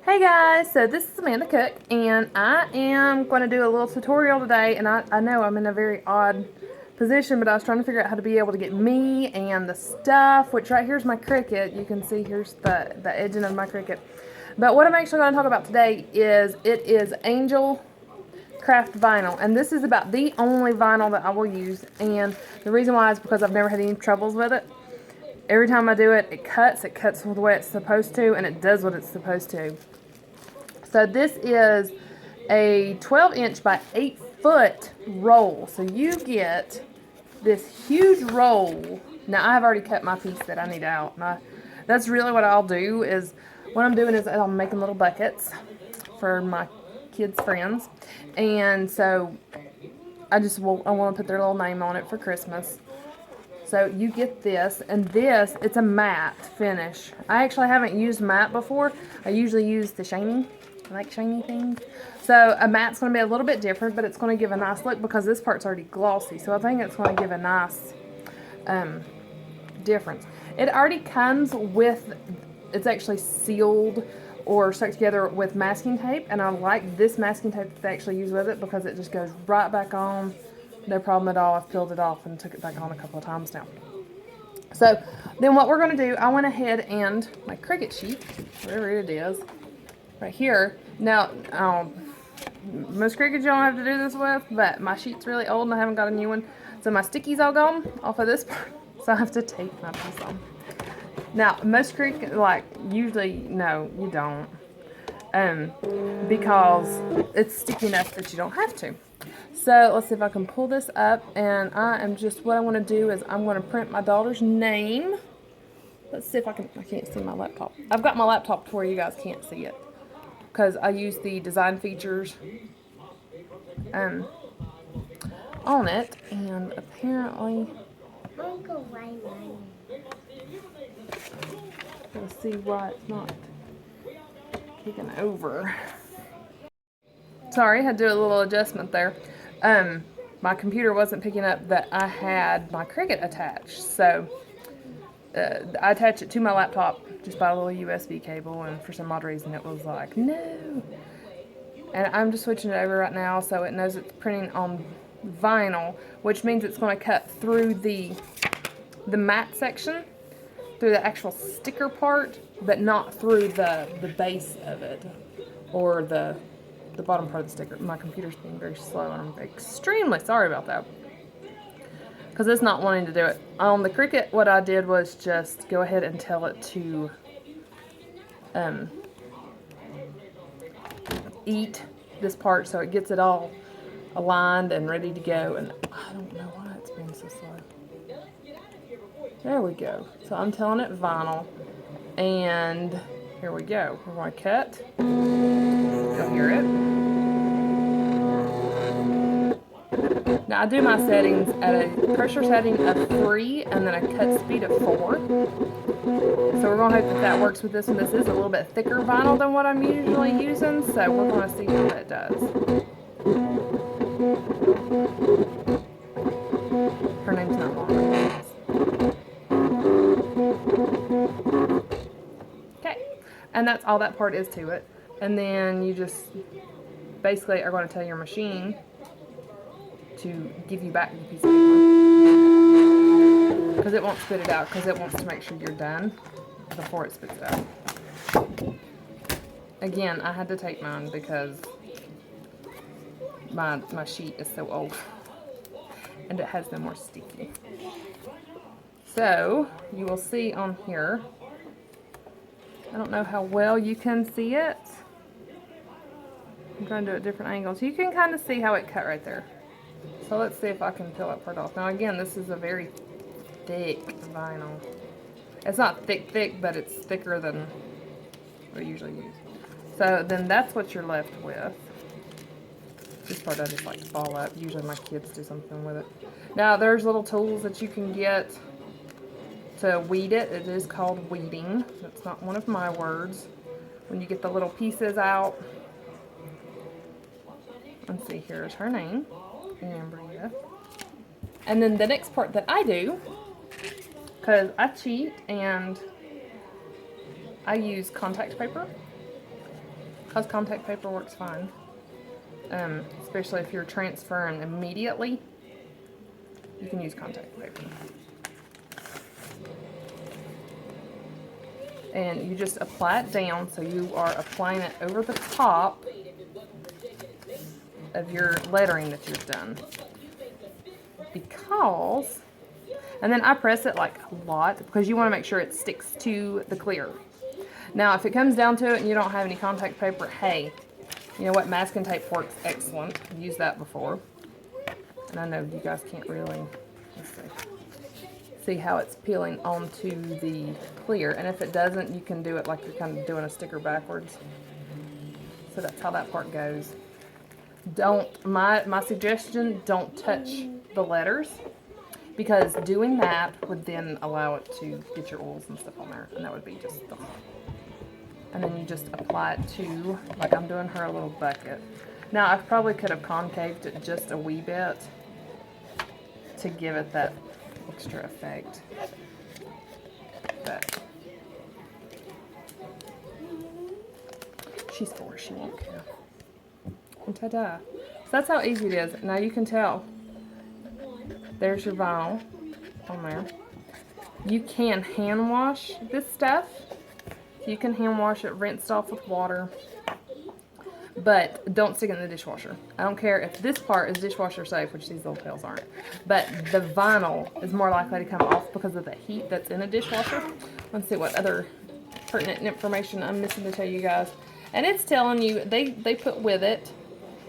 Hey guys, so this is Amanda Cooke, and I am going to do a little tutorial today, and I know I'm in a very odd position, but I was trying to figure out how to be able to get me and the stuff, which right here's my Cricut. You can see here's the edging of my Cricut. But what I'm actually going to talk about today is it is Angel Craft vinyl, and this is about the only vinyl that I will use, and the reason why is because I've never had any troubles with it. Every time I do it, it cuts the way it's supposed to, and it does what it's supposed to. So this is a 12-inch by 8-foot roll. So you get this huge roll. Now I've already cut my piece that I need out. That's really what I'll do is, what I'm doing is I'm making little buckets for my kids' friends. And so I want to put their little name on it for Christmas. So you get this, and this, it's a matte finish. I actually haven't used matte before. I usually use the shiny. I like shiny things. So a matte's going to be a little bit different, but it's going to give a nice look because this part's already glossy. So I think it's going to give a nice difference. It already comes with, it's actually sealed or stuck together with masking tape. And I like this masking tape that they actually use with it because it just goes right back on. No problem at all. I've peeled it off and took it back on a couple of times now. So then what we're going to do, I went ahead and my Cricut sheet, whatever it is, right here. Now, most Cricuts you don't have to do this with, but my sheet's really old and I haven't got a new one. So my sticky's all gone off of this part, so I have to tape my piece on. Now, most Cricut, like, usually, no, you don't. Because it's sticky enough that you don't have to. So let's see if I can pull this up, and what I want to do is I'm going to print my daughter's name. Let's see if I can't see my laptop. I've got my laptop to where you guys can't see it, because I use the design features on it, and apparently, let's see why it's not kicking over. Sorry, I had to do a little adjustment there. My computer wasn't picking up that I had my Cricut attached, so I attached it to my laptop just by a little USB cable, and for some odd reason it was like, no. And I'm just switching it over right now so it knows it's printing on vinyl, which means it's going to cut through the matte section, through the actual sticker part, but not through the base of it, or the bottom part of the sticker. My computer's being very slow, and I'm extremely sorry about that, because it's not wanting to do it. On the Cricut, what I did was just go ahead and tell it to eat this part so it gets it all aligned and ready to go, and I don't know why it's being so slow. There we go. So I'm telling it vinyl, and here we go. We're going to cut. You'll hear it. Now I do my settings at a pressure setting of 3 and then a cut speed of 4. So we're going to hope that works with this one. This is a little bit thicker vinyl than what I'm usually using, so we're going to see how that does. Her name's not long. Okay, and that's all that part is to it. And then you just basically are going to tell your machine to give you back the piece of paper, because it won't spit it out, because it wants to make sure you're done before it spits it out. Again, I had to tape mine because my sheet is so old and it has no more sticky. So you will see on here, I don't know how well you can see it. I'm trying to do it at different angles. You can kind of see how it cut right there. So let's see if I can peel that part off. Now again, this is a very thick vinyl. It's not thick, but it's thicker than we usually use. So then that's what you're left with. This part I just like to ball up. Usually my kids do something with it. Now there's little tools that you can get to weed it. It is called weeding. That's not one of my words. When you get the little pieces out. Let's see, here's her name. Ambria. And then the next part that I do, because I cheat and I use contact paper, because contact paper works fine. Especially if you're transferring immediately, you can use contact paper. And you just apply it down, so you are applying it over the top of your lettering that you've done. Because, and then I press it like a lot because you want to make sure it sticks to the clear. Now, if it comes down to it and you don't have any contact paper, hey, you know what? Masking tape works excellent. I've used that before. And I know you guys can't really, let's see how it's peeling onto the clear. And if it doesn't, you can do it like you're kind of doing a sticker backwards. So that's how that part goes. My suggestion, don't touch the letters, because doing that would then allow it to get your oils and stuff on there, and that would be just ugh. And then you just apply it to, like I'm doing her a little bucket. Now I probably could have concaved it just a wee bit to give it that extra effect, but she's 4, she won't care. And ta-da. So that's how easy it is. Now you can tell. There's your vinyl on there. You can hand wash this stuff. You can hand wash it, rinsed off with water. But don't stick it in the dishwasher. I don't care if this part is dishwasher safe, which these little tails aren't. But the vinyl is more likely to come off because of the heat that's in a dishwasher. Let's see what other pertinent information I'm missing to tell you guys. And it's telling you, they put with it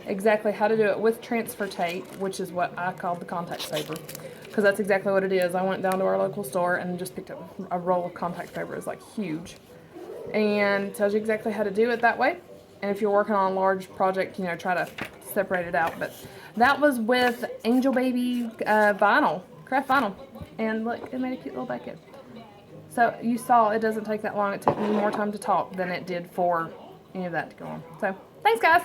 exactly how to do it with transfer tape, which is what I called the contact paper, because that's exactly what it is. I went down to our local store and just picked up a roll of contact paper. It's like huge, and tells you exactly how to do it that way. And if you're working on a large project, you know, try to separate it out. But that was with Angel Baby vinyl, craft vinyl, and look, it made a cute little bucket. So you saw it doesn't take that long. It took me more time to talk than it did for any of that to go on. So thanks, guys.